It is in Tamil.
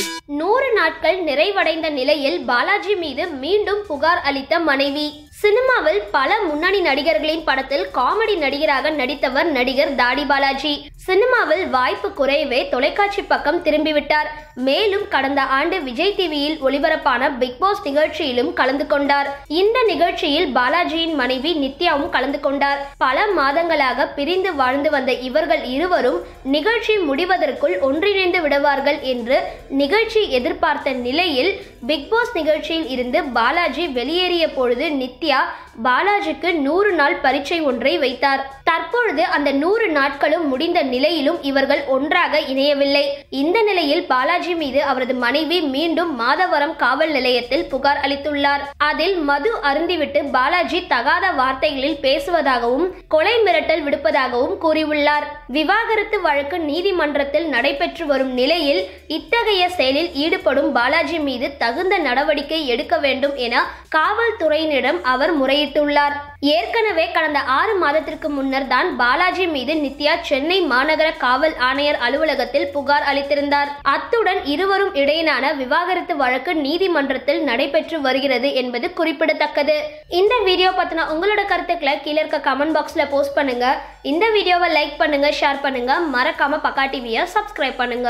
100 நாட்கள் நிறைவடைந்த நிலையில் பாலாஜி மீது மீண்டும் புகார் அளித்த மனைவி. சினிமாவில் பல முன்னணி நடிகர்களின் படத்தில் காமெடி நடிகராக நடித்தவர் நடிகர் தாடி பாலாஜி. சினிமாவில் வாய்ப்பு குறையவே தொலைக்காட்சி பக்கம் திரும்பிவிட்டார். மேலும் கடந்த ஆண்டு விஜய் டிவியில் ஒளிபரப்பான பிக் பாஸ் நிகழ்ச்சியிலும் கலந்து கொண்டார். இந்த நிகழ்ச்சியில் பாலாஜியின் மனைவி நித்யாவும் கலந்து கொண்டார். பல மாதங்களாக பிரிந்து வாழ்ந்து வந்த இவர்கள் இருவரும் நிகழ்ச்சி முடிவதற்குள் ஒன்றிணைந்து விடுவார்கள் என்று நிகழ்ச்சி எதிர்பார்த்த நிலையில் பிக் பாஸ் நிகழ்ச்சியில் இருந்து பாலாஜி வெளியேறிய பொழுது நித்யா பாலாஜிக்கு 100 நாள் பரீட்சை ஒன்றை வைத்தார். தற்பொழுது அந்த 100 நாட்களும் முடிந்த நிலையிலும் இவர்கள் ஒன்றாக இணையவில்லை. இந்த நிலையில் பாலாஜி மீது அவரது மனைவி மீண்டும் மாதவரம் காவல் நிலையத்தில் புகார் அளித்துள்ளார். அதில் மது அருந்திவிட்டு பாலாஜி தகாத வார்த்தைகளில் பேசுவதாகவும் கொலை மிரட்டல் விடுப்பதாகவும் கூறியுள்ளார். விவாகரத்து வழக்கு நீதிமன்றத்தில் நடைபெற்று வரும் நிலையில் இத்தகைய செயலில் ஈடுபடும் பாலாஜி மீது தகுந்த நடவடிக்கை எடுக்க வேண்டும் என காவல்துறையினரிடம் அவர் முறையிட்டுள்ளார். ஏற்கனவே கடந்த 6 மாதத்திற்கு முன்னர் தான் பாலாஜி மீது நித்யா சென்னை மாநகர காவல் ஆணையர் அலுவலகத்தில் புகார் அளித்திருந்தார். அத்துடன் இருவரும் இடையிலான விவாகரத்து வழக்கு நீதிமன்றத்தில் நடைபெற்று வருகிறது என்பது குறிப்பிடத்தக்கது. இந்த வீடியோ பத்தின உங்களோட கருத்துக்களை கீழே இருக்க கமெண்ட் பாக்ஸ்ல போஸ்ட் பண்ணுங்க. இந்த வீடியோவை லைக் பண்ணுங்க, ஷேர் பண்ணுங்க, மறக்காம பக்கா டிவியை சப்ஸ்கிரைப் பண்ணுங்க.